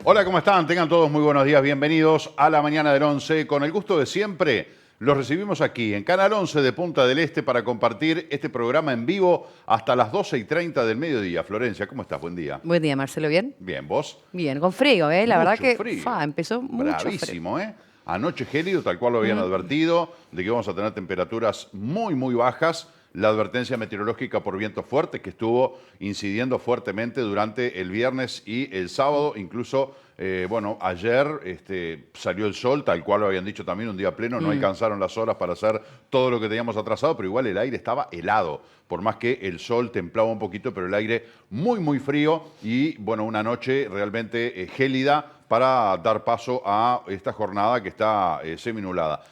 Hola, ¿cómo están? Tengan todos muy buenos días. Bienvenidos a la mañana del 11. Con el gusto de siempre, los recibimos aquí en Canal 11 de Punta del Este para compartir este programa en vivo hasta las 12:30 del mediodía. Florencia, ¿cómo estás? Buen día. Buen día, Marcelo, ¿bien? Bien, ¿vos? Bien, con frío, ¿eh? La verdad que frío. empezó mucho Bravísimo, ¿eh? Anoche gélido, tal cual lo habían frío. advertido, de que vamos a tener temperaturas muy bajas. La advertencia meteorológica por viento fuerte que estuvo incidiendo fuertemente durante el viernes y el sábado. Incluso, ayer salió el sol, tal cual lo habían dicho también, un día pleno. No alcanzaron las horas para hacer todo lo que teníamos atrasado, pero igual el aire estaba helado. Por más que el sol templaba un poquito, pero el aire muy frío y, bueno, una noche realmente gélida para dar paso a esta jornada que está seminulada.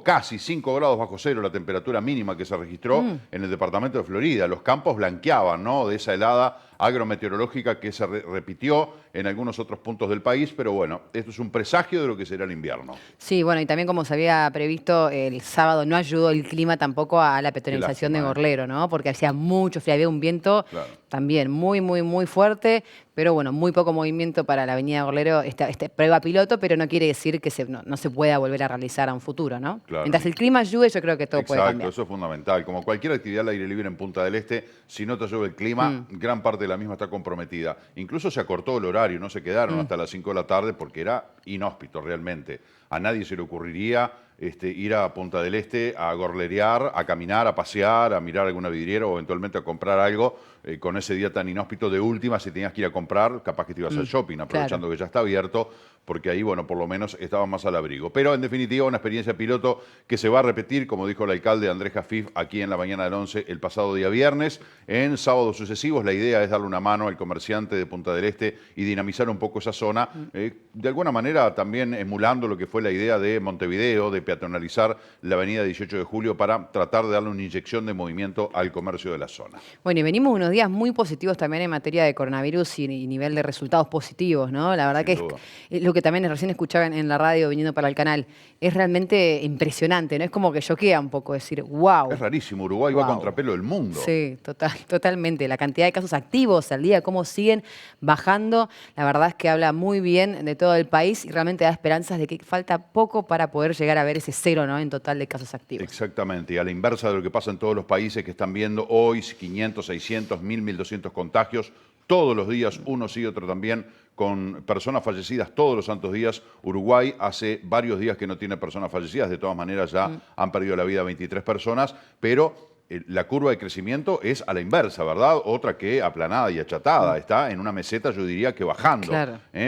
Casi 5 grados bajo cero la temperatura mínima que se registró en el departamento de Florida. Los campos blanqueaban, ¿no?, de esa helada agrometeorológica que se repitió en algunos otros puntos del país, pero bueno, esto es un presagio de lo que será el invierno. Sí, bueno, y también como se había previsto, el sábado no ayudó el clima tampoco a la peatonalización de Gorlero, ¿no? Porque hacía mucho frío, había un viento también muy fuerte, pero bueno, muy poco movimiento para la avenida Gorlero, esta prueba piloto, pero no quiere decir que no se pueda volver a realizar a un futuro, ¿no? Claro. Mientras el clima ayude, yo creo que todo puede cambiar. Exacto, eso es fundamental. Como cualquier actividad al aire libre en Punta del Este, si no te ayuda el clima, gran parte de la misma está comprometida. Incluso se acortó el horario, no se quedaron hasta las 5 de la tarde porque era inhóspito realmente. A nadie se le ocurriría ir a Punta del Este a gorlerear, a caminar, a pasear, a mirar alguna vidriera o eventualmente a comprar algo con ese día tan inhóspito. De última, si tenías que ir a comprar, capaz que te ibas al shopping, aprovechando que ya está abierto, porque ahí, bueno, por lo menos estaban más al abrigo. Pero, en definitiva, una experiencia piloto que se va a repetir, como dijo el alcalde Andrés Jafif, aquí en la mañana del 11, el pasado día viernes. En sábados sucesivos, la idea es darle una mano al comerciante de Punta del Este y dinamizar un poco esa zona, de alguna manera también emulando lo que fue la idea de Montevideo, de peatonalizar la avenida 18 de Julio para tratar de darle una inyección de movimiento al comercio de la zona. Bueno, y venimos unos días muy positivos también en materia de coronavirus y nivel de resultados positivos, ¿no? La verdad que es lo que también recién escuchaba en la radio viniendo para el canal. Es realmente impresionante, ¿no? Es como que choquea un poco decir, wow. Es rarísimo, Uruguay va a contrapelo del mundo. Sí, totalmente. La cantidad de casos activos al día, cómo siguen bajando, la verdad es que habla muy bien de todo el país y realmente da esperanzas de que falta poco para poder llegar a ver ese cero, ¿no?, en total de casos activos. Exactamente, y a la inversa de lo que pasa en todos los países que están viendo hoy, 500, 600, 1000, 1200 contagios, todos los días, uno sí, otro también, con personas fallecidas todos los santos días. Uruguay hace varios días que no tiene personas fallecidas, de todas maneras ya han perdido la vida 23 personas, pero la curva de crecimiento es a la inversa, ¿verdad? Otra que aplanada y achatada, está en una meseta, yo diría que bajando,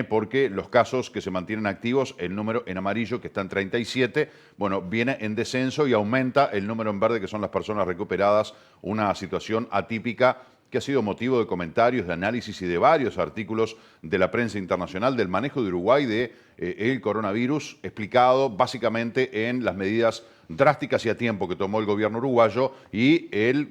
porque los casos que se mantienen activos, el número en amarillo que está en 37, bueno, viene en descenso y aumenta el número en verde que son las personas recuperadas, una situación atípica que ha sido motivo de comentarios, de análisis y de varios artículos de la prensa internacional del manejo de Uruguay de el coronavirus, explicado básicamente en las medidas drásticas y a tiempo que tomó el gobierno uruguayo y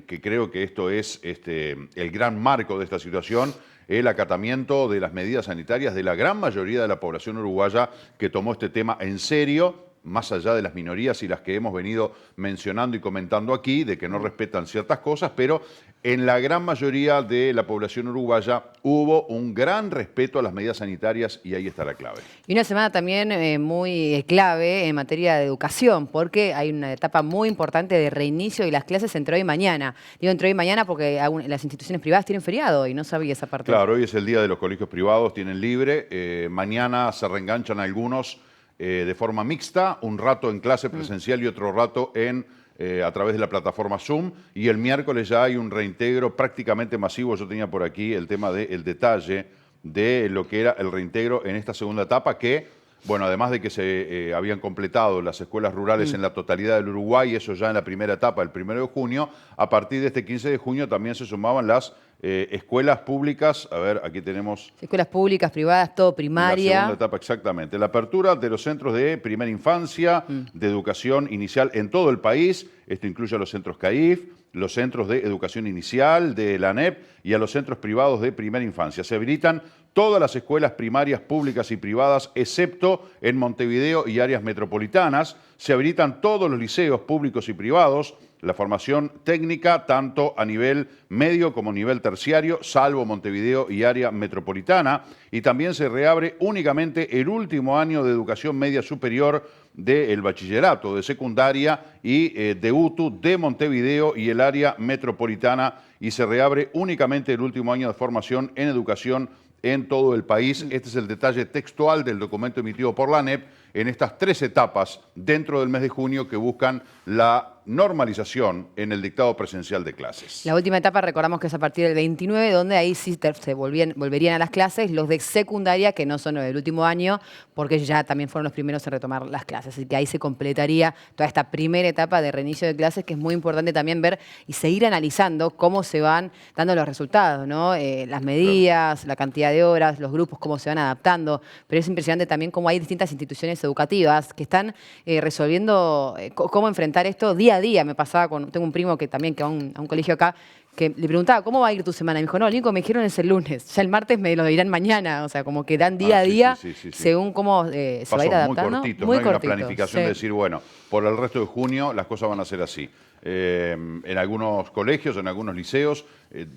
que creo que esto es el gran marco de esta situación, el acatamiento de las medidas sanitarias de la gran mayoría de la población uruguaya que tomó este tema en serio, más allá de las minorías y las que hemos venido mencionando y comentando aquí, de que no respetan ciertas cosas, pero en la gran mayoría de la población uruguaya hubo un gran respeto a las medidas sanitarias y ahí está la clave. Y una semana también muy clave en materia de educación, porque hay una etapa muy importante de reinicio de las clases entre hoy y mañana. Digo entre hoy y mañana porque las instituciones privadas tienen feriado y no sabía esa parte. Claro, hoy es el día de los colegios privados, tienen libre, mañana se reenganchan algunos de forma mixta, un rato en clase presencial y otro rato a través de la plataforma Zoom, y el miércoles ya hay un reintegro prácticamente masivo. Yo tenía por aquí el tema del detalle de lo que era el reintegro en esta segunda etapa, que, bueno, además de que se habían completado las escuelas rurales en la totalidad del Uruguay, eso ya en la primera etapa, el 1 de junio, a partir de este 15 de junio también se sumaban las escuelas públicas, a ver, aquí tenemos... Escuelas públicas, privadas, todo primaria. La segunda etapa, exactamente. La apertura de los centros de primera infancia, de educación inicial en todo el país. Esto incluye a los centros CAIF, los centros de educación inicial de la ANEP y a los centros privados de primera infancia. Se habilitan todas las escuelas primarias públicas y privadas, excepto en Montevideo y áreas metropolitanas. Se habilitan todos los liceos públicos y privados, la formación técnica, tanto a nivel medio como a nivel terciario, salvo Montevideo y área metropolitana. Y también se reabre únicamente el último año de educación media superior del bachillerato, de secundaria y de UTU de Montevideo y el área metropolitana. Y se reabre únicamente el último año de formación en educación en todo el país. Este es el detalle textual del documento emitido por la ANEP en estas 3 etapas dentro del mes de junio que buscan la normalización en el dictado presencial de clases. La última etapa, recordamos que es a partir del 29, donde ahí sí se volverían a las clases los de secundaria, que no son los del último año, porque ya también fueron los primeros en retomar las clases. Así que ahí se completaría toda esta primera etapa de reinicio de clases, que es muy importante también ver y seguir analizando cómo se van dando los resultados, ¿no? Las medidas, la cantidad de horas, los grupos, cómo se van adaptando. Pero es impresionante también cómo hay distintas instituciones educativas que están resolviendo cómo enfrentar esto día a día. Me pasaba tengo un primo que también que va a un colegio acá, que le preguntaba, ¿cómo va a ir tu semana? Y me dijo, no, lo único que me dijeron es el lunes, ya el martes me lo dirán mañana. O sea, como que dan día a día según cómo se va a ir adaptando. Muy cortito, no hay una planificación de decir, bueno, por el resto de junio las cosas van a ser así. En algunos colegios, en algunos liceos,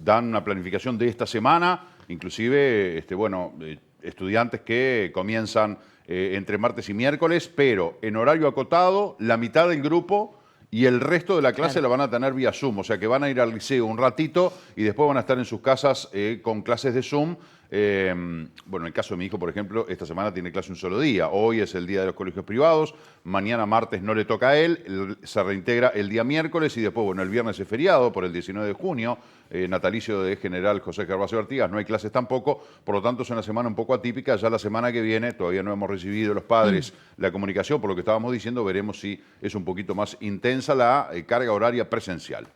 dan una planificación de esta semana, inclusive, estudiantes que comienzan entre martes y miércoles, pero en horario acotado, la mitad del grupo y el resto de la clase la van a tener vía Zoom. O sea que van a ir al liceo un ratito y después van a estar en sus casas con clases de Zoom. Bueno, en el caso de mi hijo, por ejemplo, esta semana tiene clase un solo día. Hoy es el día de los colegios privados, mañana martes no le toca a él, se reintegra el día miércoles y después, bueno, el viernes es feriado por el 19 de junio, natalicio de General José Gervasio Artigas, no hay clases tampoco, por lo tanto es una semana un poco atípica. Ya la semana que viene, todavía no hemos recibido los padres la comunicación, por lo que estábamos diciendo, veremos si es un poquito más intensa la carga horaria presencial.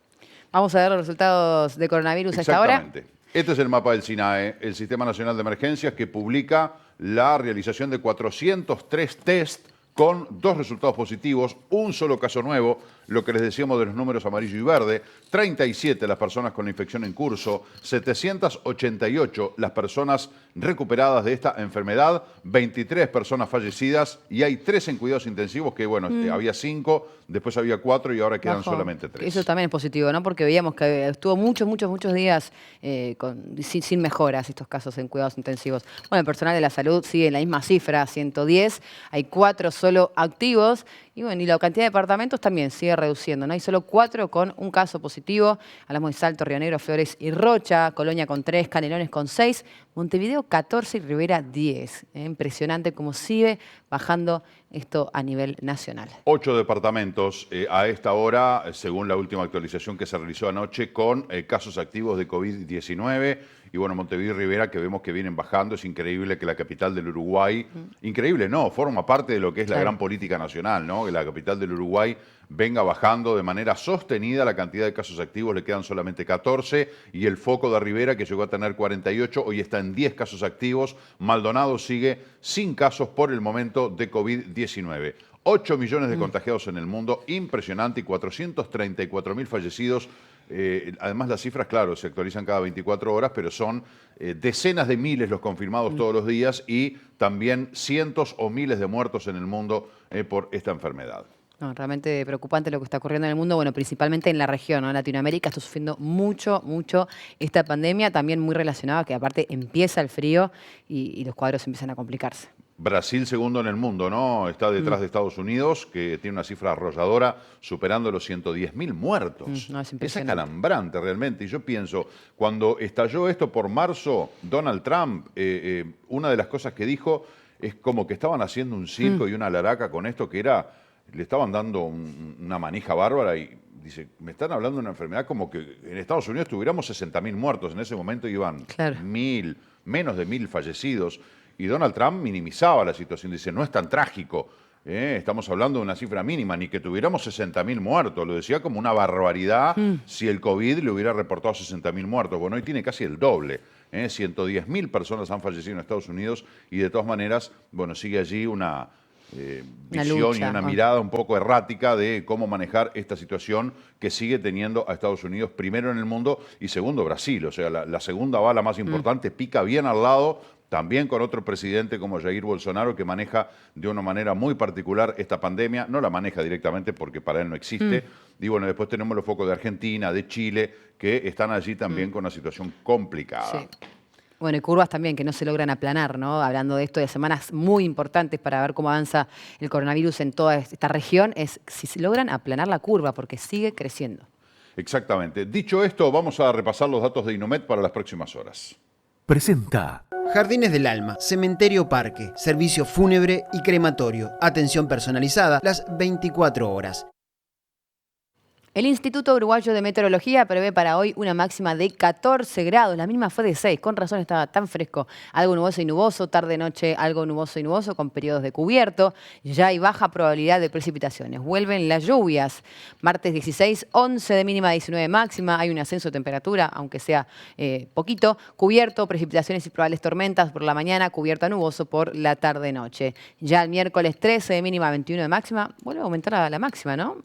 Vamos a ver los resultados de coronavirus a esta hora. Exactamente. Este es el mapa del SINAE, el Sistema Nacional de Emergencias, que publica la realización de 403 test con 2 resultados positivos, un solo caso nuevo, lo que les decíamos de los números amarillo y verde, 37 las personas con la infección en curso, 788 las personas recuperadas de esta enfermedad, 23 personas fallecidas y hay 3 en cuidados intensivos, que bueno, había 5, después había 4 y ahora quedan solamente 3. Eso también es positivo, ¿no? Porque veíamos que estuvo muchos días sin mejoras estos casos en cuidados intensivos. Bueno, el personal de la salud sigue en la misma cifra, 110, hay 4 solo activos. Y bueno, y la cantidad de departamentos también sigue reduciendo, ¿no? Hay solo 4 con un caso positivo. Hablamos de Salto, Río Negro, Flores y Rocha, Colonia con 3, Canelones con 6, Montevideo 14 y Rivera 10. Impresionante cómo sigue bajando esto a nivel nacional. 8 departamentos a esta hora, según la última actualización que se realizó anoche, con casos activos de COVID-19. Y bueno, Montevideo y Rivera, que vemos que vienen bajando. Es increíble que la capital del Uruguay, increíble no, forma parte de lo que es la gran política nacional, ¿no? Que la capital del Uruguay venga bajando de manera sostenida la cantidad de casos activos, le quedan solamente 14, y el foco de Rivera, que llegó a tener 48, hoy está en 10 casos activos. Maldonado sigue sin casos por el momento de COVID-19. 8 millones de contagiados en el mundo, impresionante, y 434.000 fallecidos. Además, las cifras, claro, se actualizan cada 24 horas, pero son decenas de miles los confirmados todos los días y también cientos o miles de muertos en el mundo por esta enfermedad. No, realmente preocupante lo que está ocurriendo en el mundo, bueno, principalmente en la región, ¿no? Latinoamérica está sufriendo mucho esta pandemia, también muy relacionada que aparte empieza el frío y los cuadros empiezan a complicarse. Brasil segundo en el mundo, ¿no? Está detrás de Estados Unidos, que tiene una cifra arrolladora, superando los 110.000 muertos. No, es acalambrante realmente. Y yo pienso, cuando estalló esto por marzo, Donald Trump, una de las cosas que dijo es como que estaban haciendo un circo y una laraca con esto, que era, le estaban dando una manija bárbara y dice, me están hablando de una enfermedad como que en Estados Unidos tuviéramos 60.000 muertos. En ese momento iban 1.000, menos de 1.000 fallecidos. Y Donald Trump minimizaba la situación, dice, no es tan trágico. Estamos hablando de una cifra mínima, ni que tuviéramos 60.000 muertos. Lo decía como una barbaridad si el COVID le hubiera reportado 60.000 muertos. Bueno, hoy tiene casi el doble. 110.000 personas han fallecido en Estados Unidos y de todas maneras, bueno, sigue allí una visión lucha, y una mirada un poco errática de cómo manejar esta situación que sigue teniendo a Estados Unidos primero en el mundo y segundo Brasil. O sea, la segunda bala más importante pica bien al lado, también con otro presidente como Jair Bolsonaro, que maneja de una manera muy particular esta pandemia. No la maneja directamente porque para él no existe. Y bueno, después tenemos los focos de Argentina, de Chile, que están allí también con una situación complicada. Sí. Bueno, y curvas también que no se logran aplanar, ¿no? Hablando de esto, de semanas muy importantes para ver cómo avanza el coronavirus en toda esta región, es si se logran aplanar la curva, porque sigue creciendo. Exactamente. Dicho esto, vamos a repasar los datos de Inumet para las próximas horas. Presenta Jardines del Alma, Cementerio Parque, servicio fúnebre y crematorio, atención personalizada las 24 horas. El Instituto Uruguayo de Meteorología prevé para hoy una máxima de 14 grados. La mínima fue de 6, con razón estaba tan fresco. Algo nuboso y nuboso, tarde-noche algo nuboso y nuboso con periodos de cubierto. Ya hay baja probabilidad de precipitaciones. Vuelven las lluvias. Martes 16, 11 de mínima, 19 máxima. Hay un ascenso de temperatura, aunque sea poquito. Cubierto, precipitaciones y probables tormentas por la mañana, cubierto a nuboso por la tarde-noche. Ya el miércoles 13 de mínima, 21 de máxima. Vuelve a aumentar la máxima, ¿no?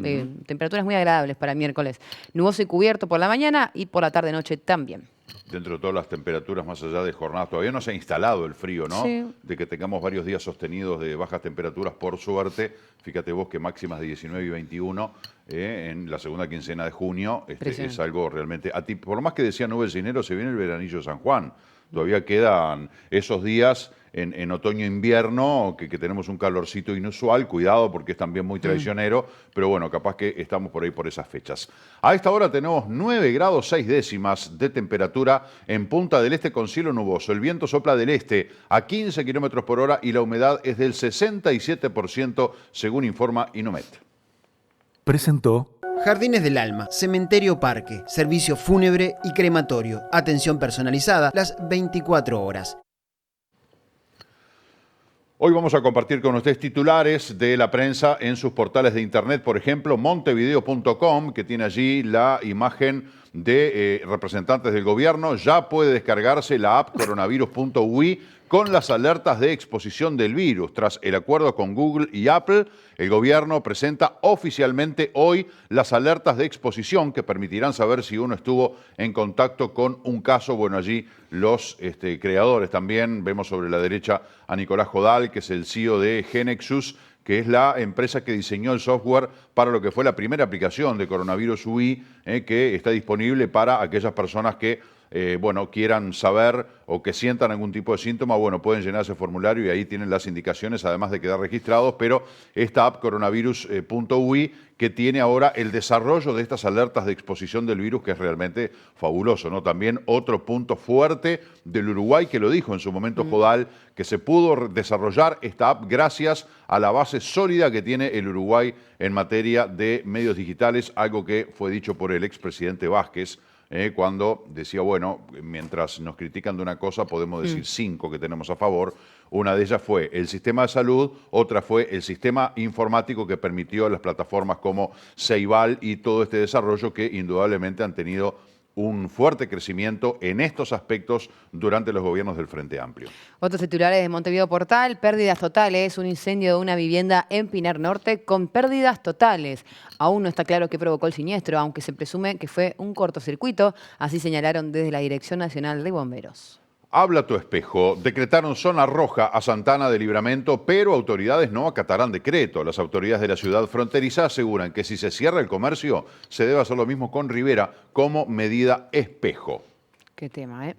Temperaturas muy agradables para miércoles. Nuboso y cubierto por la mañana y por la tarde-noche también. Dentro de todas las temperaturas, más allá de jornadas, todavía no se ha instalado el frío, ¿no? Sí. De que tengamos varios días sostenidos de bajas temperaturas, por suerte. Fíjate vos que máximas de 19 y 21 en la segunda quincena de junio es algo realmente... Por más que decía nubes de enero, se viene el veranillo de San Juan. Todavía quedan esos días en otoño-invierno, que tenemos un calorcito inusual, cuidado porque es también muy traicionero, pero bueno, capaz que estamos por ahí por esas fechas. A esta hora tenemos 9 grados 6 décimas de temperatura en Punta del Este con cielo nuboso. El viento sopla del este a 15 kilómetros por hora y la humedad es del 67%, según informa Inumet. Presentó Jardines del Alma, Cementerio Parque, servicio fúnebre y crematorio, atención personalizada las 24 horas. Hoy vamos a compartir con ustedes titulares de la prensa en sus portales de internet, por ejemplo, montevideo.com, que tiene allí la imagen de representantes del gobierno. Ya puede descargarse la app coronavirus.ui con las alertas de exposición del virus. Tras el acuerdo con Google y Apple, el gobierno presenta oficialmente hoy las alertas de exposición que permitirán saber si uno estuvo en contacto con un caso. Bueno, allí los creadores también, vemos sobre la derecha a Nicolás Jodal, que es el CEO de Genexus, que es la empresa que diseñó el software para lo que fue la primera aplicación de Coronavirus UI, que está disponible para aquellas personas que quieran saber o que sientan algún tipo de síntoma. Bueno, pueden llenar ese formulario y ahí tienen las indicaciones, además de quedar registrados. Pero esta app coronavirus.ui que tiene ahora el desarrollo de estas alertas de exposición del virus, que es realmente fabuloso, ¿no? También otro punto fuerte del Uruguay, que lo dijo en su momento Jodal, que se pudo desarrollar esta app gracias a la base sólida que tiene el Uruguay en materia de medios digitales, algo que fue dicho por el expresidente Vázquez, cuando decía, bueno, mientras nos critican de una cosa, podemos decir 5 que tenemos a favor. Una de ellas fue el sistema de salud, otra fue el sistema informático que permitió las plataformas como Ceibal y todo este desarrollo que indudablemente han tenido un fuerte crecimiento en estos aspectos durante los gobiernos del Frente Amplio. Otros titulares de Montevideo Portal: pérdidas totales, un incendio de una vivienda en Pinar Norte con pérdidas totales. Aún no está claro qué provocó el siniestro, aunque se presume que fue un cortocircuito, así señalaron desde la Dirección Nacional de Bomberos. Habla tu espejo. Decretaron zona roja a Santana de Libramento, pero autoridades no acatarán decreto. Las autoridades de la ciudad fronteriza aseguran que si se cierra el comercio, se debe hacer lo mismo con Rivera como medida espejo. Qué tema, ¿eh?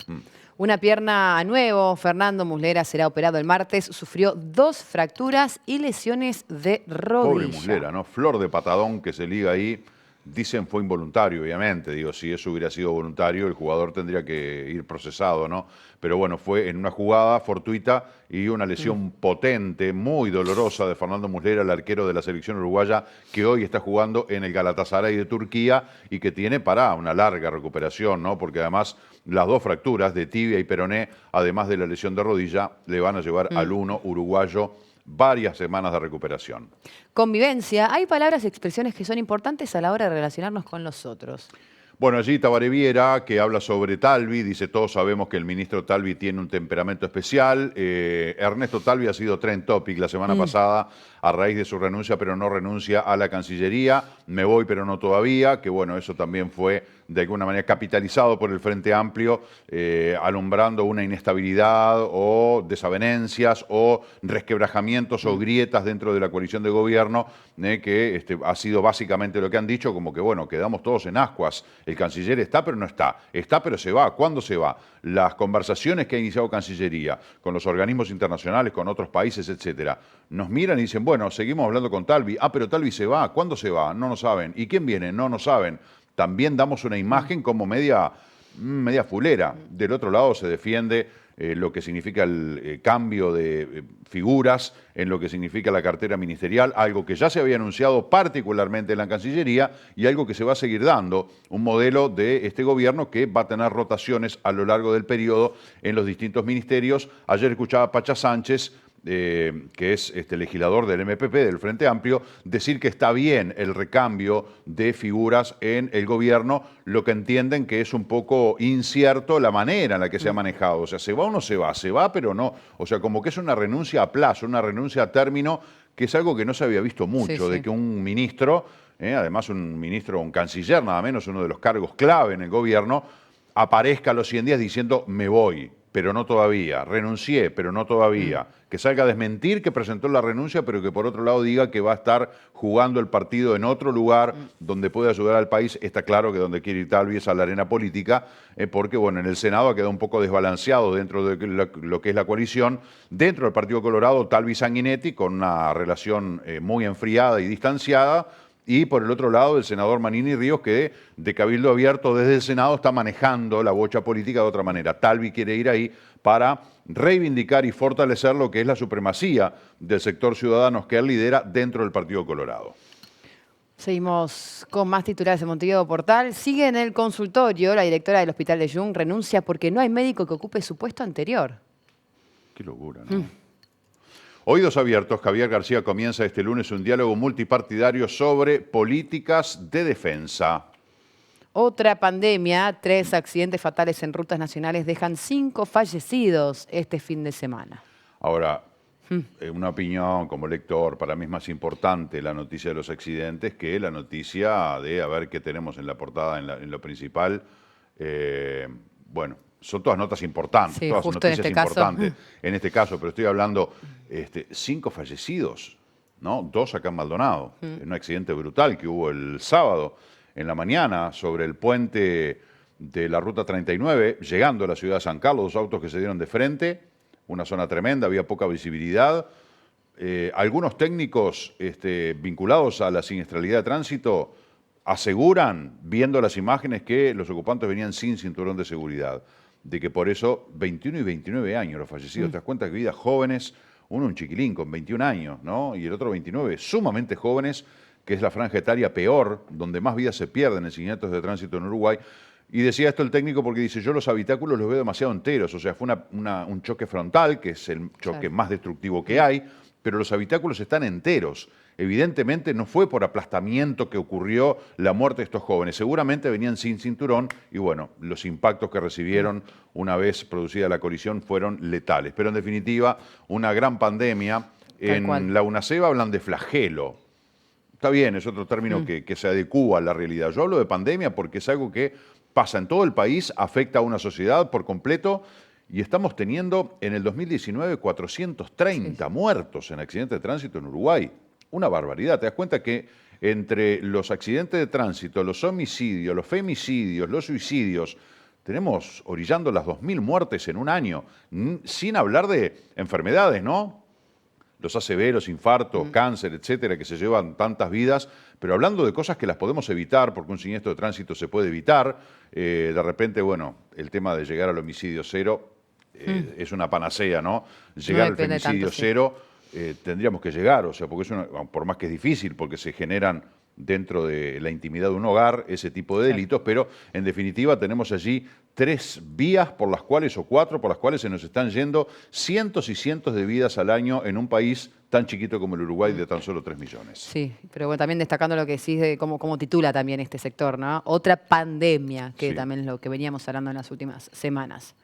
Una pierna a nuevo. Fernando Muslera será operado el martes. Sufrió 2 fracturas y lesiones de rodilla. Pobre Muslera, ¿no? Flor de patadón que se liga ahí. Dicen fue involuntario, obviamente. Digo, si eso hubiera sido voluntario, el jugador tendría que ir procesado, ¿no? Pero bueno, fue en una jugada fortuita y una lesión potente, muy dolorosa de Fernando Muslera, el arquero de la selección uruguaya, que hoy está jugando en el Galatasaray de Turquía y que tiene para una larga recuperación, ¿no? Porque además las 2 fracturas de tibia y peroné, además de la lesión de rodilla, le van a llevar al uruguayo varias semanas de recuperación. Convivencia. Hay palabras y expresiones que son importantes a la hora de relacionarnos con los otros. Bueno, allí Tabaré Viera, que habla sobre Talvi, dice, todos sabemos que el ministro Talvi tiene un temperamento especial. Ernesto Talvi ha sido trend topic la semana pasada a raíz de su renuncia, pero no renuncia a la Cancillería. Me voy, pero no todavía, que bueno, eso también fue de alguna manera capitalizado por el Frente Amplio, alumbrando una inestabilidad o desavenencias o resquebrajamientos o grietas dentro de la coalición de gobierno, que ha sido básicamente lo que han dicho, como que bueno, quedamos todos en ascuas. El canciller está, pero no está. Está, pero se va. ¿Cuándo se va? Las conversaciones que ha iniciado Cancillería con los organismos internacionales, con otros países, etcétera, nos miran y dicen, bueno, seguimos hablando con Talvi. Ah, pero Talvi se va. ¿Cuándo se va? No lo saben. ¿Y quién viene? No saben. También damos una imagen como media fulera. Del otro lado se defiende lo que significa el cambio de figuras en lo que significa la cartera ministerial, algo que ya se había anunciado particularmente en la Cancillería y algo que se va a seguir dando, un modelo de este gobierno que va a tener rotaciones a lo largo del periodo en los distintos ministerios. Ayer escuchaba a Pacha Sánchez, que es legislador del MPP, del Frente Amplio, decir que está bien el recambio de figuras en el gobierno, lo que entienden que es un poco incierto la manera en la que se ha manejado. O sea, ¿se va o no se va? Se va, pero no. O sea, como que es una renuncia a plazo, una renuncia a término, que es algo que no se había visto mucho, de que un ministro, además un ministro, un canciller nada menos, uno de los cargos clave en el gobierno, aparezca a los 100 días diciendo, me voy, pero no todavía, renuncié, pero no todavía, que salga a desmentir que presentó la renuncia, pero que por otro lado diga que va a estar jugando el partido en otro lugar donde puede ayudar al país. Está claro que donde quiere ir Talvi es a la arena política, porque bueno, en el Senado ha quedado un poco desbalanceado dentro de lo que es la coalición. Dentro del Partido Colorado, Talvi Sanguinetti, con una relación muy enfriada y distanciada, y por el otro lado el senador Manini Ríos, que de Cabildo Abierto desde el Senado está manejando la bocha política de otra manera. Talvi quiere ir ahí para reivindicar y fortalecer lo que es la supremacía del sector ciudadanos que él lidera dentro del Partido Colorado. Seguimos con más titulares de Montevideo Portal. Sigue en el consultorio, la directora del Hospital de Jung renuncia porque no hay médico que ocupe su puesto anterior. Qué locura, ¿no? Oídos Abiertos, Javier García comienza este lunes un diálogo multipartidario sobre políticas de defensa. Otra pandemia, 3 accidentes fatales en rutas nacionales dejan 5 fallecidos este fin de semana. Ahora, una opinión como lector, para mí es más importante la noticia de los accidentes que la noticia de a ver qué tenemos en la portada, en lo principal. Bueno, son todas notas importantes, sí, todas justo noticias en este importantes en este caso, pero estoy hablando 5 fallecidos, ¿no? 2 acá en Maldonado, en un accidente brutal que hubo el sábado en la mañana sobre el puente de la Ruta 39, llegando a la ciudad de San Carlos, 2 autos que se dieron de frente, una zona tremenda, había poca visibilidad. Algunos técnicos vinculados a la siniestralidad de tránsito aseguran, viendo las imágenes, que los ocupantes venían sin cinturón de seguridad, de que por eso 21 y 29 años los fallecidos. Te das cuenta que vidas jóvenes, uno un chiquilín con 21 años, ¿no? Y el otro 29, sumamente jóvenes, que es la franja etaria peor, donde más vidas se pierden en siniestros de tránsito en Uruguay. Y decía esto el técnico porque dice, yo los habitáculos los veo demasiado enteros, o sea, fue un choque frontal, que es el choque más destructivo que hay, pero los habitáculos están enteros. Evidentemente no fue por aplastamiento que ocurrió la muerte de estos jóvenes, seguramente venían sin cinturón y bueno, los impactos que recibieron una vez producida la colisión fueron letales. Pero en definitiva, una gran pandemia. En la UNACEB hablan de flagelo. Está bien, es otro término que se adecúa a la realidad. Yo hablo de pandemia porque es algo que pasa en todo el país, afecta a una sociedad por completo y estamos teniendo en el 2019 430 muertos en accidentes de tránsito en Uruguay. Una barbaridad. Te das cuenta que entre los accidentes de tránsito, los homicidios, los femicidios, los suicidios, tenemos orillando las 2.000 muertes en un año, sin hablar de enfermedades, ¿no? Los ACV, los infartos, cáncer, etcétera, que se llevan tantas vidas, pero hablando de cosas que las podemos evitar, porque un siniestro de tránsito se puede evitar, de repente, bueno, el tema de llegar al homicidio cero es una panacea, ¿no? Llegar al femicidio cero, tendríamos que llegar, o sea, porque por más que es difícil, porque se generan dentro de la intimidad de un hogar ese tipo de delitos, pero en definitiva tenemos allí 3 vías por las cuales, o 4 por las cuales se nos están yendo cientos y cientos de vidas al año en un país tan chiquito como el Uruguay de tan solo 3 millones. Sí, pero bueno, también destacando lo que decís de cómo titula también este sector, ¿no? Otra pandemia, que también es lo que veníamos hablando en las últimas semanas.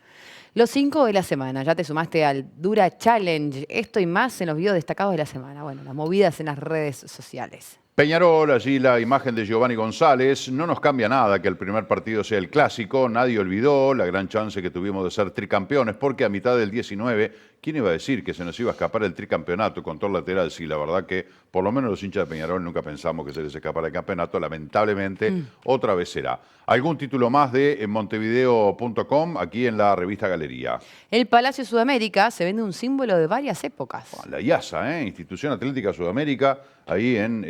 Los 5 de la semana, ya te sumaste al Dura Challenge. Esto y más en los videos destacados de la semana. Bueno, las movidas en las redes sociales. Peñarol, allí la imagen de Giovanni González. No nos cambia nada que el primer partido sea el clásico. Nadie olvidó la gran chance que tuvimos de ser tricampeones, porque a mitad del 19, ¿quién iba a decir que se nos iba a escapar el tricampeonato? Control lateral, sí, la verdad que por lo menos los hinchas de Peñarol nunca pensamos que se les escapara el campeonato. Lamentablemente, otra vez será. ¿Algún título más de montevideo.com aquí en la revista Galería? El Palacio Sudamérica se vende un símbolo de varias épocas. La IASA, Institución Atlética Sudamérica, ahí en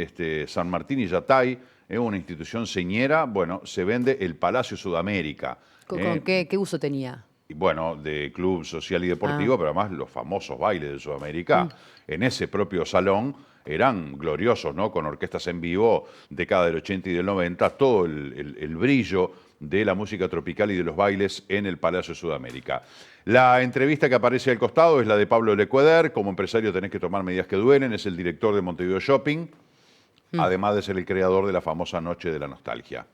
San Martín y Yatay, es una institución señera. Bueno, se vende el Palacio Sudamérica. ¿Con qué uso tenía? Y bueno, de club social y deportivo, pero además los famosos bailes de Sudamérica en ese propio salón eran gloriosos, ¿no? Con orquestas en vivo, década del 80 y del 90, todo el brillo de la música tropical y de los bailes en el Palacio Sudamérica. La entrevista que aparece al costado es la de Pablo Lecueder. Como empresario tenés que tomar medidas que duelen. Es el director de Montevideo Shopping, además de ser el creador de la famosa Noche de la Nostalgia.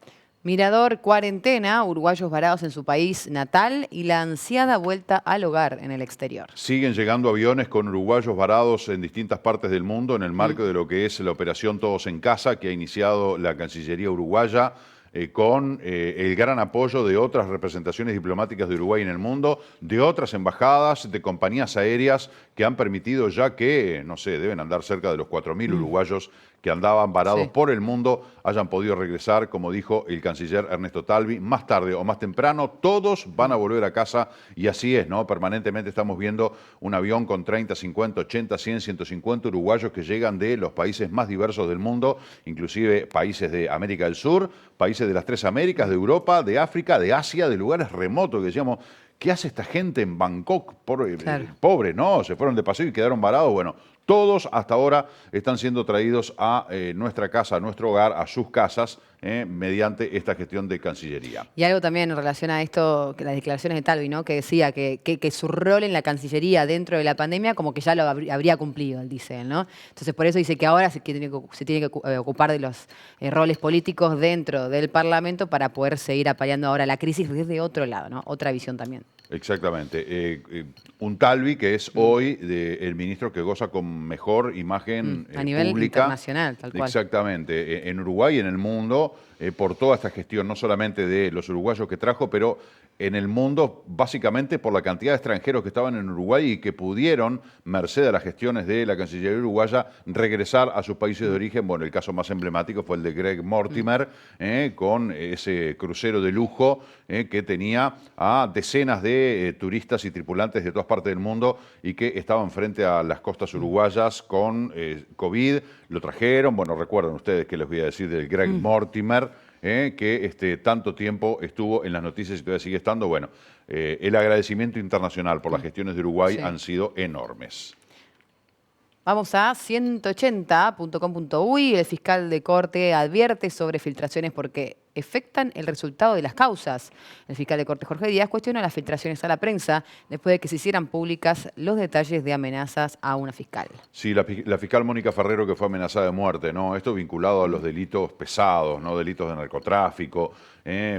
Mirador Cuarentena, uruguayos varados en su país natal y la ansiada vuelta al hogar en el exterior. Siguen llegando aviones con uruguayos varados en distintas partes del mundo en el marco de lo que es la operación Todos en Casa, que ha iniciado la Cancillería uruguaya, con el gran apoyo de otras representaciones diplomáticas de Uruguay en el mundo, de otras embajadas, de compañías aéreas que han permitido ya que, no sé, deben andar cerca de los 4.000 uruguayos que andaban varados por el mundo, hayan podido regresar, como dijo el canciller Ernesto Talvi, más tarde o más temprano, todos van a volver a casa, y así es, ¿no? Permanentemente estamos viendo un avión con 30, 50, 80, 100, 150 uruguayos que llegan de los países más diversos del mundo, inclusive países de América del Sur, países de las 3 Américas, de Europa, de África, de Asia, de lugares remotos que decíamos, ¿qué hace esta gente en Bangkok? Pobre, ¿no? Se fueron de paseo y quedaron varados. Bueno, todos hasta ahora están siendo traídos a nuestra casa, a nuestro hogar, a sus casas, mediante esta gestión de Cancillería. Y algo también en relación a esto, que las declaraciones de Talvi, ¿no? Que decía que su rol en la Cancillería dentro de la pandemia como que ya lo habría cumplido, él dice, ¿no? Entonces por eso dice que ahora se tiene que ocupar de los roles políticos dentro del Parlamento para poder seguir apoyando ahora la crisis desde otro lado, ¿no? Otra visión también. Exactamente. Un Talvi que es hoy el ministro que goza con mejor imagen a nivel pública. Internacional, tal cual. Exactamente. En Uruguay y en el mundo, por toda esta gestión, no solamente de los uruguayos que trajo, pero en el mundo, básicamente por la cantidad de extranjeros que estaban en Uruguay y que pudieron, merced a las gestiones de la Cancillería uruguaya, regresar a sus países de origen. Bueno, el caso más emblemático fue el de Greg Mortimer, con ese crucero de lujo que tenía a decenas de turistas y tripulantes de todas partes del mundo y que estaban frente a las costas uruguayas con COVID. Lo trajeron, bueno, recuerdan ustedes que les voy a decir del Greg Mortimer, que tanto tiempo estuvo en las noticias y todavía sigue estando. Bueno, el agradecimiento internacional por las gestiones de Uruguay han sido enormes. Vamos a 180.com.uy. El fiscal de Corte advierte sobre filtraciones porque afectan el resultado de las causas. El fiscal de Corte, Jorge Díaz, cuestiona las filtraciones a la prensa después de que se hicieran públicas los detalles de amenazas a una fiscal. Sí, la fiscal Mónica Ferrero, que fue amenazada de muerte, ¿no? Esto vinculado a los delitos pesados, ¿no? Delitos de narcotráfico,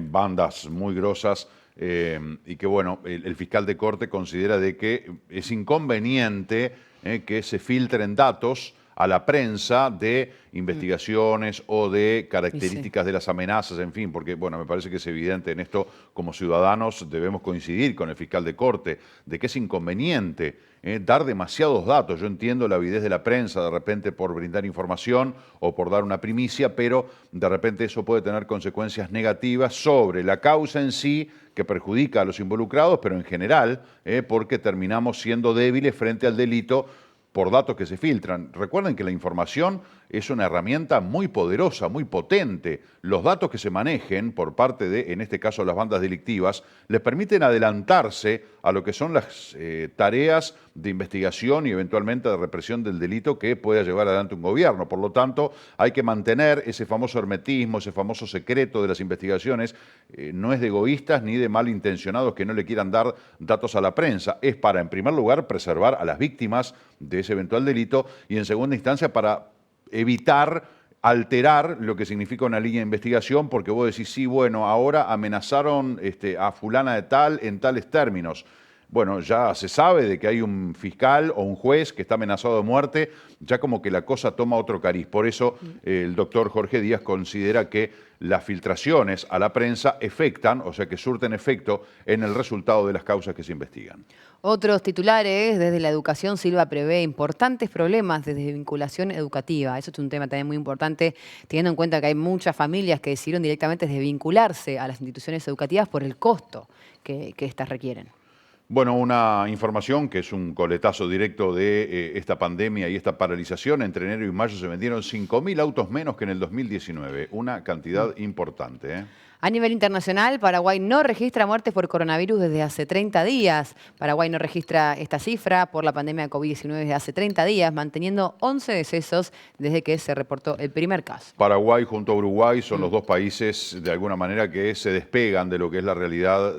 bandas muy grosas. Y que, bueno, el fiscal de Corte considera de que es inconveniente que se filtren datos a la prensa de investigaciones o de características de las amenazas, en fin, porque, bueno, me parece que es evidente en esto, como ciudadanos debemos coincidir con el fiscal de Corte, de que es inconveniente dar demasiados datos. Yo entiendo la avidez de la prensa, de repente por brindar información o por dar una primicia, pero de repente eso puede tener consecuencias negativas sobre la causa en sí, que perjudica a los involucrados, pero en general, porque terminamos siendo débiles frente al delito por datos que se filtran. Recuerden que la información es una herramienta muy poderosa, muy potente. Los datos que se manejen por parte de, en este caso, las bandas delictivas, les permiten adelantarse a lo que son las tareas de investigación y eventualmente de represión del delito que pueda llevar adelante un gobierno. Por lo tanto, hay que mantener ese famoso hermetismo, ese famoso secreto de las investigaciones. No es de egoístas ni de malintencionados que no le quieran dar datos a la prensa. Es para, en primer lugar, preservar a las víctimas de ese eventual delito y, en segunda instancia, para evitar alterar lo que significa una línea de investigación, porque vos decís, sí, bueno, ahora amenazaron a fulana de tal en tales términos. Bueno, ya se sabe de que hay un fiscal o un juez que está amenazado de muerte, ya como que la cosa toma otro cariz. Por eso el doctor Jorge Díaz considera que las filtraciones a la prensa afectan, o sea que surten efecto en el resultado de las causas que se investigan. Otros titulares, desde la educación, Silva prevé importantes problemas de desvinculación educativa. Eso es un tema también muy importante, teniendo en cuenta que hay muchas familias que decidieron directamente desvincularse a las instituciones educativas por el costo que éstas requieren. Bueno, una información que es un coletazo directo de esta pandemia y esta paralización. Entre enero y mayo se vendieron 5.000 autos menos que en el 2019. Una cantidad importante, ¿eh? A nivel internacional, Paraguay no registra muertes por coronavirus desde hace 30 días. Paraguay no registra esta cifra por la pandemia de COVID-19 desde hace 30 días, manteniendo 11 decesos desde que se reportó el primer caso. Paraguay junto a Uruguay son los dos países, de alguna manera, que se despegan de lo que es la realidad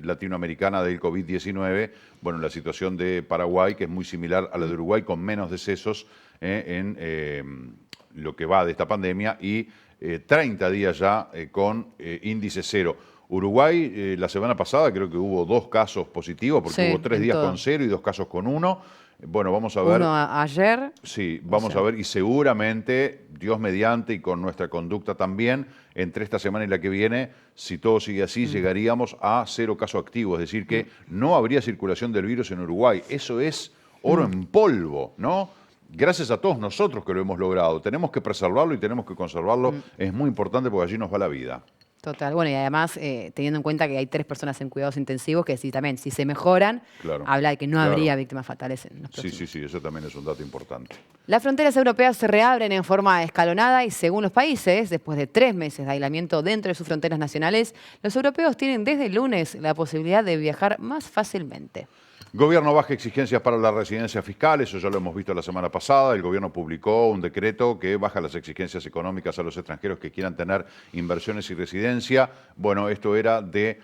latinoamericana del COVID-19. Bueno, la situación de Paraguay, que es muy similar a la de Uruguay, con menos decesos en lo que va de esta pandemia y 30 días ya con índice cero. Uruguay, la semana pasada creo que hubo 2 casos positivos, porque hubo 3 días con 0 y 2 casos con 1. Bueno, vamos a ver. Uno ayer. Sí, vamos a ver y seguramente, Dios mediante y con nuestra conducta también, entre esta semana y la que viene, si todo sigue así, llegaríamos a 0 casos activos. Es decir, que no habría circulación del virus en Uruguay. Eso es oro en polvo, ¿no? Gracias a todos nosotros que lo hemos logrado. Tenemos que preservarlo y tenemos que conservarlo. Es muy importante porque allí nos va la vida. Total. Bueno, y además, teniendo en cuenta que hay 3 personas en cuidados intensivos, que sí, también, si se mejoran, habla de que no habría víctimas fatales en los próximos. Sí, eso también es un dato importante. Las fronteras europeas se reabren en forma escalonada y, según los países, después de 3 meses de aislamiento dentro de sus fronteras nacionales, los europeos tienen desde el lunes la posibilidad de viajar más fácilmente. Gobierno baja exigencias para la residencia fiscal, eso ya lo hemos visto la semana pasada. El gobierno publicó un decreto que baja las exigencias económicas a los extranjeros que quieran tener inversiones y residencia. Bueno, esto era de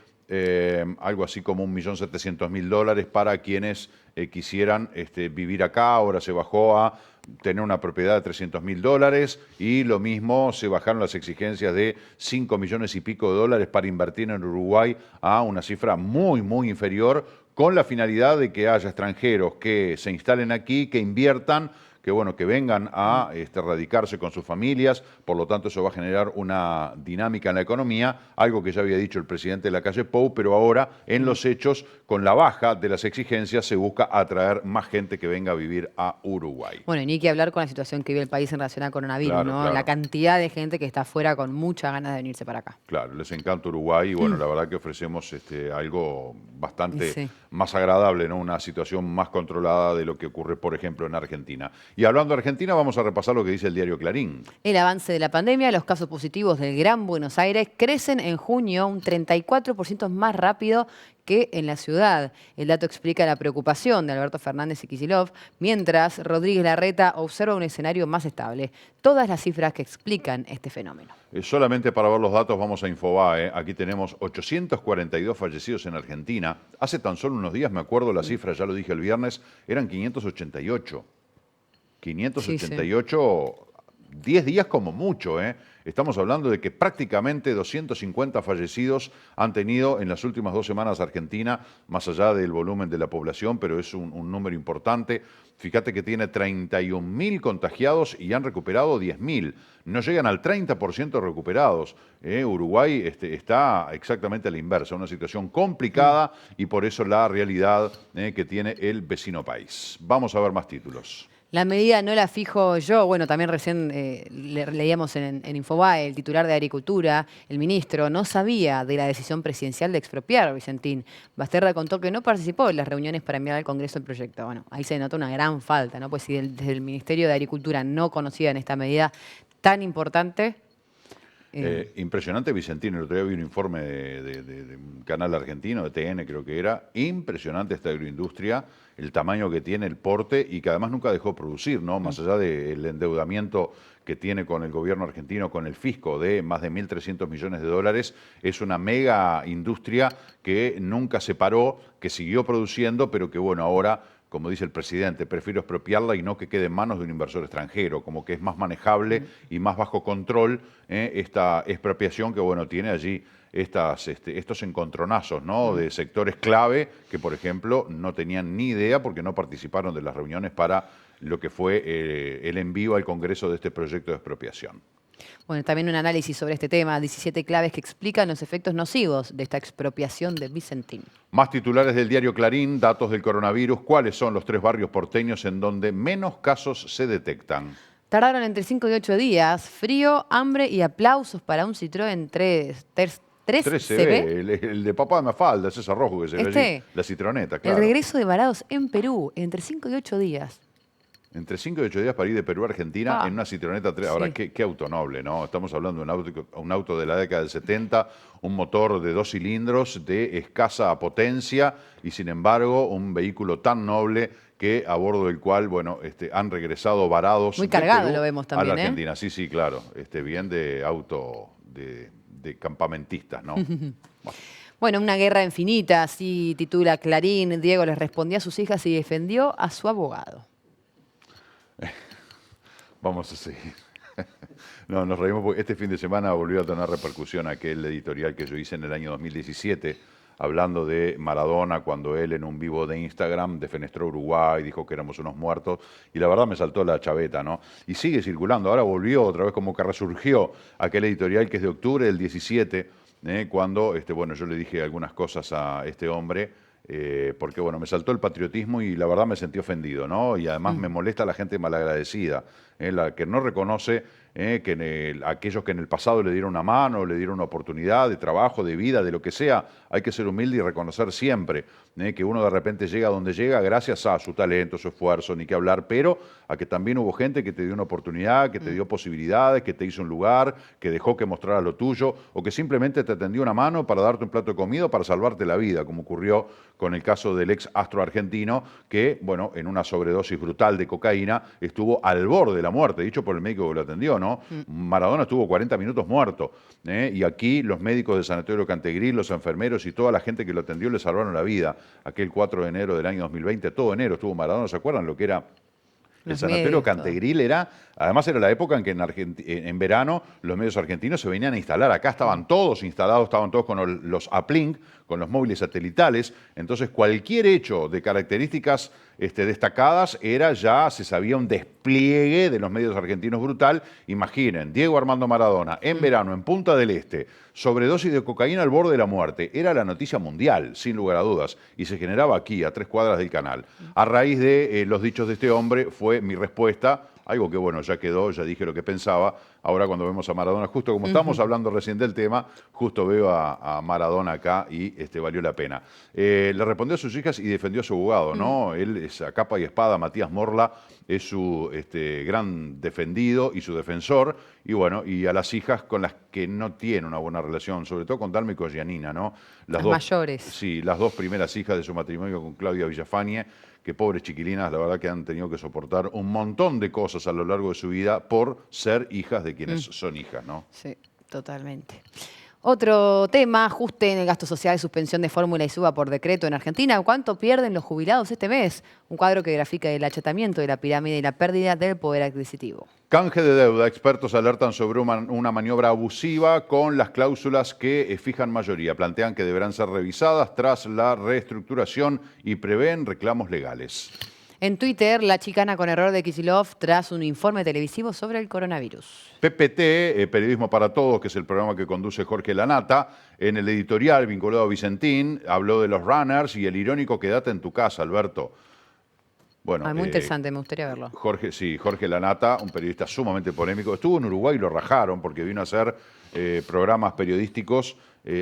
algo así como $1.700.000 para quienes quisieran vivir acá. Ahora se bajó a tener una propiedad de $300.000 y lo mismo se bajaron las exigencias de 5 millones y pico de dólares para invertir en Uruguay a una cifra muy, muy inferior, con la finalidad de que haya extranjeros que se instalen aquí, que inviertan, que bueno, que vengan a radicarse con sus familias. Por lo tanto, eso va a generar una dinámica en la economía, algo que ya había dicho el presidente de la calle Pou, pero ahora en los hechos, con la baja de las exigencias, se busca atraer más gente que venga a vivir a Uruguay. Bueno, y ni que hablar con la situación que vive el país en relación al coronavirus, claro, ¿no? Claro. La cantidad de gente que está afuera con muchas ganas de venirse para acá. Claro, les encanta Uruguay y bueno, la verdad que ofrecemos algo bastante más agradable, ¿no? Una situación más controlada de lo que ocurre, por ejemplo, en Argentina. Y hablando de Argentina, vamos a repasar lo que dice el diario Clarín. El avance de la pandemia, los casos positivos del Gran Buenos Aires crecen en junio un 34% más rápido que en la ciudad. El dato explica la preocupación de Alberto Fernández y Kicillof, mientras Rodríguez Larreta observa un escenario más estable. Todas las cifras que explican este fenómeno. Solamente para ver los datos vamos a Infobae. Aquí tenemos 842 fallecidos en Argentina. Hace tan solo unos días, me acuerdo la cifra, ya lo dije el viernes, eran 588. 588, 10 días como mucho, ¿eh? Estamos hablando de que prácticamente 250 fallecidos han tenido en las últimas 2 semanas Argentina, más allá del volumen de la población, pero es un número importante. Fíjate que tiene 31.000 contagiados y han recuperado 10.000. No llegan al 30% recuperados. Uruguay está exactamente a la inversa, una situación complicada y por eso la realidad que tiene el vecino país. Vamos a ver más títulos. La medida no la fijo yo, bueno, también recién leíamos en Infobae, el titular de Agricultura, el ministro, no sabía de la decisión presidencial de expropiar, Vicentín. Basterra contó que no participó en las reuniones para enviar al Congreso el proyecto. Bueno, ahí se nota una gran falta, ¿no? Pues si desde el Ministerio de Agricultura no conocían esta medida tan importante... Impresionante, Vicentín. El otro día vi un informe de un canal argentino, de TN creo que era. Impresionante esta agroindustria, el tamaño que tiene, el porte y que además nunca dejó producir, ¿no? Más allá del endeudamiento que tiene con el gobierno argentino, con el fisco de más de 1.300 millones de dólares, es una mega industria que nunca se paró, que siguió produciendo, pero que bueno, ahora, como dice el presidente, prefiero expropiarla y no que quede en manos de un inversor extranjero, como que es más manejable y más bajo control esta expropiación que, bueno, tiene allí estos encontronazos, ¿no? De sectores clave que, por ejemplo, no tenían ni idea porque no participaron de las reuniones para lo que fue el envío al Congreso de este proyecto de expropiación. Bueno, también un análisis sobre este tema, 17 claves que explican los efectos nocivos de esta expropiación de Vicentín. Más titulares del diario Clarín, datos del coronavirus. ¿Cuáles son los 3 barrios porteños en donde menos casos se detectan? Tardaron entre 5 y 8 días, frío, hambre y aplausos para un Citroën 3CB. El de papá de Mafalda, es ese rojo que se ve allí, la citroneta, claro. El regreso de varados en Perú, entre 5 y 8 días. Entre 5 y 8 días para ir de Perú a Argentina en una Citroneta 3. Ahora, sí. qué auto noble, ¿no? Estamos hablando de un auto de la década del 70, un motor de 2 cilindros de escasa potencia y, sin embargo, un vehículo tan noble que a bordo del cual, bueno, han regresado varados. Muy cargado Perú lo vemos también, a la Argentina. Sí, sí, claro. Bien de auto de campamentistas, ¿no? Bueno, una guerra infinita, así titula Clarín. Diego les respondía a sus hijas y defendió a su abogado. Vamos a seguir. No, nos reímos porque este fin de semana volvió a tener repercusión aquel editorial que yo hice en el año 2017, hablando de Maradona, cuando él en un vivo de Instagram defenestró Uruguay, dijo que éramos unos muertos, y la verdad me saltó la chaveta, ¿no? Y sigue circulando, ahora volvió otra vez, como que resurgió aquel editorial que es de octubre del 17, cuando, bueno, yo le dije algunas cosas a este hombre, porque bueno, me saltó el patriotismo y la verdad me sentí ofendido, ¿no? Y además me molesta la gente malagradecida, la que no reconoce que aquellos que en el pasado le dieron una mano, le dieron una oportunidad de trabajo, de vida, de lo que sea, hay que ser humilde y reconocer siempre que uno de repente llega a donde llega gracias a su talento, su esfuerzo, ni qué hablar, pero a que también hubo gente que te dio una oportunidad, que te dio posibilidades, que te hizo un lugar, que dejó que mostraras lo tuyo, o que simplemente te tendió una mano para darte un plato de comida, para salvarte la vida, como ocurrió con el caso del ex astro argentino, que, bueno, en una sobredosis brutal de cocaína estuvo al borde de la muerte, dicho por el médico que lo atendió, ¿no? Maradona estuvo 40 minutos muerto, y aquí los médicos del Sanatorio Cantegril, los enfermeros y toda la gente que lo atendió le salvaron la vida. Aquel 4 de enero del año 2020, todo enero estuvo Maradona, ¿se acuerdan lo que era? El Sanatorio Cantegril además era la época en que en verano los medios argentinos se venían a instalar. Acá estaban todos instalados, estaban todos con los uplink, con los móviles satelitales. Entonces cualquier hecho de características destacadas se sabía un despliegue de los medios argentinos brutal. Imaginen, Diego Armando Maradona en verano en Punta del Este, sobredosis de cocaína al borde de la muerte. Era la noticia mundial, sin lugar a dudas, y se generaba aquí, a 3 cuadras del canal. A raíz de los dichos de este hombre fue mi respuesta, algo que bueno, ya quedó, ya dije lo que pensaba. Ahora cuando vemos a Maradona, justo como estamos hablando recién del tema, justo veo a Maradona acá y valió la pena. Le respondió a sus hijas y defendió a su abogado, ¿no? Él es a capa y espada, Matías Morla, es su gran defendido y su defensor. Y bueno, y a las hijas con las que no tiene una buena relación, sobre todo con Dalma y con Giannina, ¿no? Las mayores. Sí, las 2 primeras hijas de su matrimonio con Claudia Villafañe, que pobres chiquilinas, la verdad que han tenido que soportar un montón de cosas a lo largo de su vida por ser hijas de quienes son hijas, ¿no? Sí, totalmente. Otro tema, ajuste en el gasto social, suspensión de fórmula y suba por decreto en Argentina. ¿Cuánto pierden los jubilados este mes? Un cuadro que grafica el achatamiento de la pirámide y la pérdida del poder adquisitivo. Canje de deuda. Expertos alertan sobre una maniobra abusiva con las cláusulas que fijan mayoría. Plantean que deberán ser revisadas tras la reestructuración y prevén reclamos legales. En Twitter, la chicana con error de Kicillof tras un informe televisivo sobre el coronavirus. PPT, Periodismo para Todos, que es el programa que conduce Jorge Lanata, en el editorial vinculado a Vicentín, habló de los runners y el irónico quédate en tu casa, Alberto. Bueno, muy interesante, me gustaría verlo. Jorge Lanata, un periodista sumamente polémico. Estuvo en Uruguay y lo rajaron porque vino a hacer programas periodísticos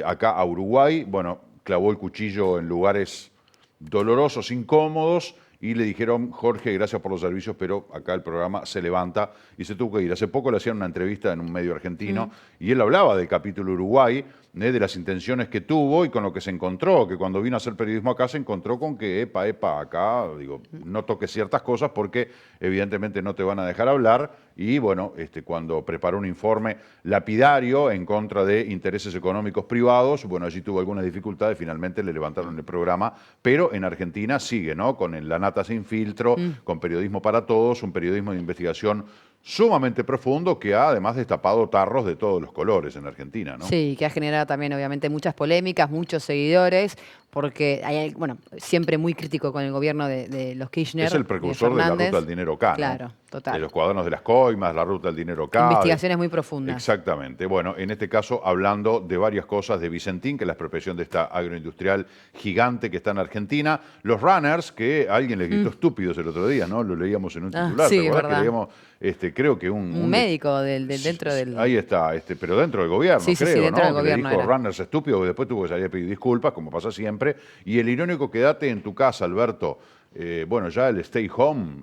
acá a Uruguay. Bueno, clavó el cuchillo en lugares dolorosos, incómodos, y le dijeron, Jorge, gracias por los servicios, pero acá el programa se levanta y se tuvo que ir. Hace poco le hacían una entrevista en un medio argentino y él hablaba del capítulo Uruguay, de las intenciones que tuvo y con lo que se encontró, que cuando vino a hacer periodismo acá se encontró con que, acá, digo, no toques ciertas cosas porque evidentemente no te van a dejar hablar. Y bueno, cuando preparó un informe lapidario en contra de intereses económicos privados, bueno, allí tuvo algunas dificultades, finalmente le levantaron el programa, pero en Argentina sigue, ¿no? Con La Nata Sin Filtro, con Periodismo para Todos, un periodismo de investigación sumamente profundo que ha además destapado tarros de todos los colores en Argentina, ¿no? Sí, que ha generado también obviamente muchas polémicas, muchos seguidores, porque hay, bueno, siempre muy crítico con el gobierno de los Kirchner. Es el precursor de la ruta del dinero acá, ¿no? Claro, total. De los cuadernos de las coimas, la ruta del dinero acá. Investigaciones muy profundas. Exactamente. Bueno, en este caso hablando de varias cosas de Vicentín, que es la expropiación de esta agroindustrial gigante que está en Argentina. Los runners, que alguien les gritó estúpidos el otro día, ¿no? Lo leíamos en un titular. Sí, ¿te acordás? verdad. Que leíamos, creo que un médico dentro del... Ahí está, pero dentro del gobierno, sí, creo, sí, dentro ¿no? del gobierno le dijo era. runners estúpidos, que después tuvo que salir a pedir disculpas, como pasa siempre. Y el irónico, quédate en tu casa, Alberto. Bueno, ya el stay home,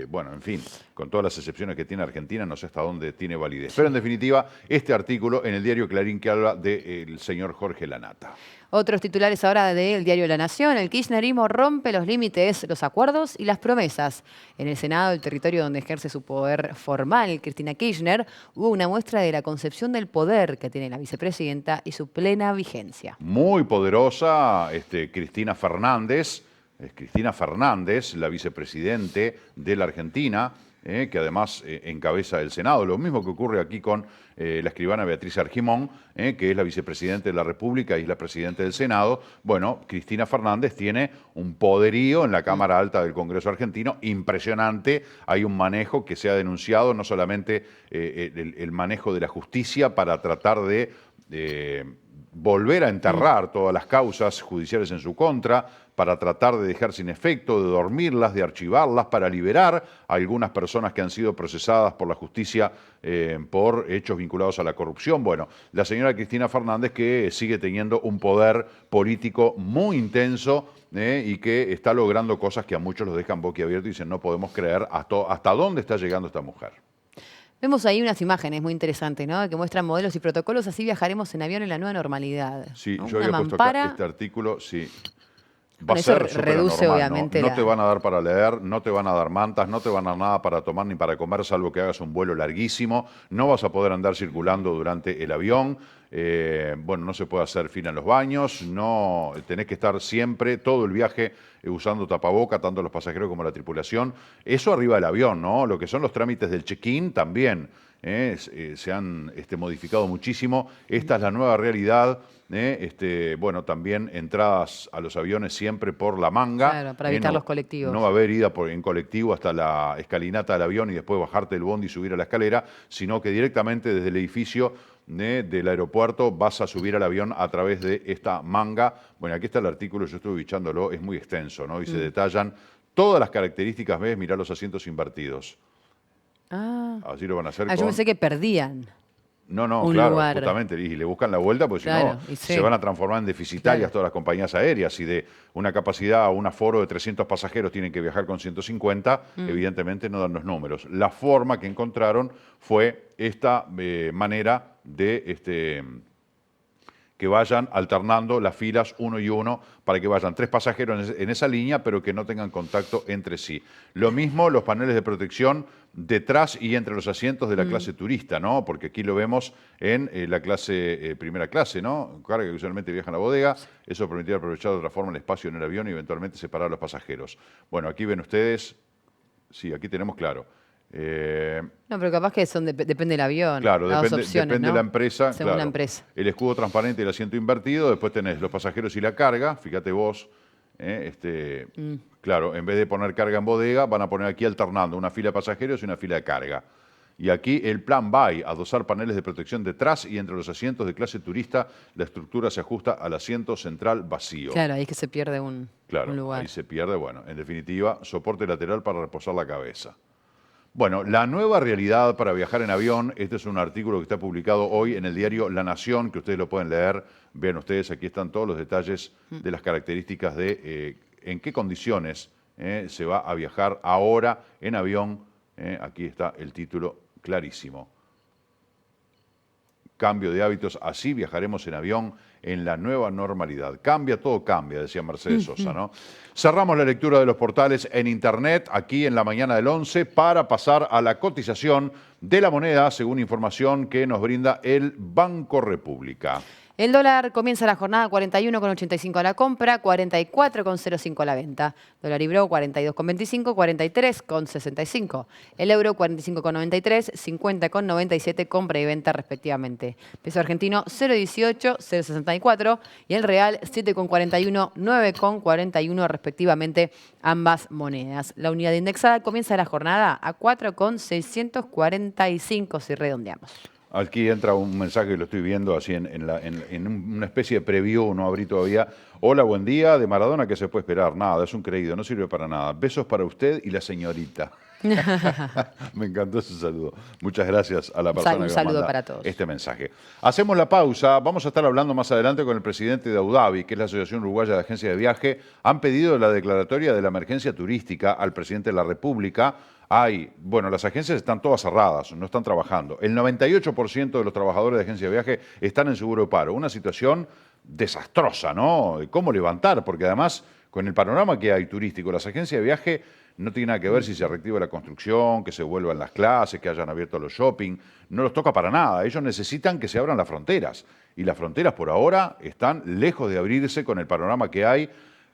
bueno, en fin, con todas las excepciones que tiene Argentina, no sé hasta dónde tiene validez. Pero en definitiva, este artículo en el diario Clarín que habla del señor Jorge Lanata. Otros titulares ahora del diario La Nación. El kirchnerismo rompe los límites, los acuerdos y las promesas. En el Senado, el territorio donde ejerce su poder formal, Cristina Kirchner, hubo una muestra de la concepción del poder que tiene la vicepresidenta y su plena vigencia. Muy poderosa, Cristina Fernández, la vicepresidente de la Argentina, que además encabeza el Senado. Lo mismo que ocurre aquí con la escribana Beatriz Argimón, que es la vicepresidenta de la República y es la presidenta del Senado. Bueno, Cristina Fernández tiene un poderío en la Cámara Alta del Congreso argentino impresionante. Hay un manejo que se ha denunciado, no solamente el manejo de la justicia para tratar de volver a enterrar todas las causas judiciales en su contra, para tratar de dejar sin efecto, de dormirlas, de archivarlas, para liberar a algunas personas que han sido procesadas por la justicia por hechos vinculados a la corrupción. Bueno, la señora Cristina Fernández, que sigue teniendo un poder político muy intenso y que está logrando cosas que a muchos los dejan boquiabiertos y dicen, no podemos creer hasta dónde está llegando esta mujer. Vemos ahí unas imágenes muy interesantes, ¿no? Que muestran modelos y protocolos, así viajaremos en avión en la nueva normalidad. Sí, ¿no? yo Una había puesto mampara. acá este artículo, sí. Va a Eso ser reduce, superanormal, obviamente, no te van a dar para leer, no te van a dar mantas, no te van a dar nada para tomar ni para comer, salvo que hagas un vuelo larguísimo. No vas a poder andar circulando durante el avión. Bueno, no se puede hacer fila en los baños, no tenés que estar siempre, todo el viaje, usando tapaboca, tanto los pasajeros como la tripulación. Eso arriba del avión, ¿no? Lo que son los trámites del check-in también se han modificado muchísimo. Esta es la nueva realidad. Bueno, también entradas a los aviones siempre por la manga. Claro, para evitar los colectivos. No va a haber ida en colectivo hasta la escalinata del avión y después bajarte del bondi y subir a la escalera, sino que directamente desde el edificio del aeropuerto vas a subir al avión a través de esta manga. Bueno, aquí está el artículo, yo estuve bichándolo, es muy extenso, ¿no? Y se detallan todas las características, ¿ves? Mirá los asientos invertidos. Así lo van a hacer yo pensé que perdían. No, un claro, lugar. justamente, y le buscan la vuelta, porque Claro, si no, sí. se van a transformar en deficitarias todas las compañías aéreas, y de una capacidad o un aforo de 300 pasajeros tienen que viajar con 150, evidentemente no dan los números. La forma que encontraron fue esta manera de que vayan alternando las filas uno y uno para que vayan 3 pasajeros en esa línea, pero que no tengan contacto entre sí. Lo mismo los paneles de protección detrás y entre los asientos de la clase turista, ¿no? Porque aquí lo vemos en la clase primera clase, ¿no? Carga que usualmente viaja en la bodega. Eso permitirá aprovechar de otra forma el espacio en el avión y eventualmente separar a los pasajeros. Bueno, aquí ven ustedes, sí, aquí tenemos claro. No, pero capaz que depende del avión. Claro, las depende, opciones, depende ¿no? de la empresa. Según Claro. la empresa. El escudo transparente y el asiento invertido. Después tenés los pasajeros y la carga. Fíjate vos. Claro, en vez de poner carga en bodega, van a poner aquí alternando una fila de pasajeros y una fila de carga. Y aquí el plan BAI, adosar paneles de protección detrás y entre los asientos de clase turista, la estructura se ajusta al asiento central vacío. Claro, ahí es que se pierde un lugar. Ahí se pierde, bueno, en definitiva, soporte lateral para reposar la cabeza. Bueno, la nueva realidad para viajar en avión, este es un artículo que está publicado hoy en el diario La Nación, que ustedes lo pueden leer. Vean ustedes, aquí están todos los detalles de las características de en qué condiciones se va a viajar ahora en avión. Aquí está el título clarísimo. Cambio de hábitos, así viajaremos en avión en la nueva normalidad. Cambia, todo cambia, decía Mercedes Sosa, ¿no? Cerramos la lectura de los portales en Internet, aquí en la mañana del 11, para pasar a la cotización de la moneda, según información que nos brinda el Banco República. El dólar comienza la jornada 41,85 a la compra, 44,05 a la venta. Dólar Ibero 42,25, 43,65. El euro 45,93, 50,97 compra y venta respectivamente. Peso argentino 0,18, 0,64 y el real 7,41, 9,41 respectivamente ambas monedas. La unidad indexada comienza la jornada a 4,645 si redondeamos. Aquí entra un mensaje que lo estoy viendo así en una especie de preview, no abrí todavía. Hola, buen día, de Maradona, ¿qué se puede esperar? Nada, es un creído, no sirve para nada. Besos para usted y la señorita. Me encantó ese saludo. Muchas gracias a la persona que un nos saludo manda para todos. este mensaje. Hacemos la pausa, vamos a estar hablando más adelante con el presidente de Abu Dhabi, que es la Asociación Uruguaya de Agencias de Viaje. Han pedido la declaratoria de la emergencia turística al presidente de la República. Bueno, las agencias están todas cerradas, no están trabajando. El 98% de los trabajadores de agencias de viaje están en seguro de paro. Una situación desastrosa, ¿no? ¿Cómo levantar? Porque además, con el panorama que hay turístico, las agencias de viaje no tienen nada que ver si se reactiva la construcción, que se vuelvan las clases, que hayan abierto los shopping. No los toca para nada. Ellos necesitan que se abran las fronteras. Y las fronteras por ahora están lejos de abrirse con el panorama que hay,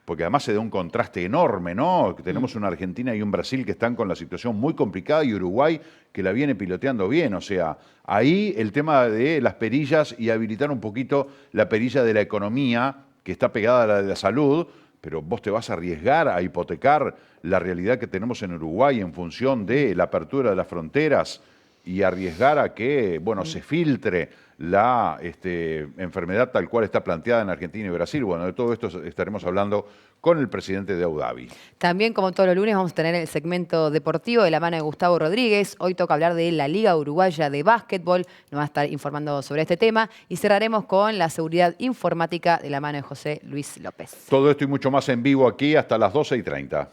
porque además se da un contraste enorme, ¿no? Tenemos una Argentina y un Brasil que están con la situación muy complicada y Uruguay que la viene piloteando bien. O sea, ahí el tema de las perillas y habilitar un poquito la perilla de la economía, que está pegada a la de la salud, pero vos te vas a arriesgar a hipotecar la realidad que tenemos en Uruguay en función de la apertura de las fronteras y arriesgar a que, bueno, se filtre la enfermedad tal cual está planteada en Argentina y Brasil. Bueno, de todo esto estaremos hablando con el presidente de Abu Dhabi. También, como todos los lunes, vamos a tener el segmento deportivo de la mano de Gustavo Rodríguez. Hoy toca hablar de la Liga Uruguaya de Básquetbol. Nos va a estar informando sobre este tema. Y cerraremos con la seguridad informática de la mano de José Luis López. Todo esto y mucho más en vivo aquí hasta las 12:30.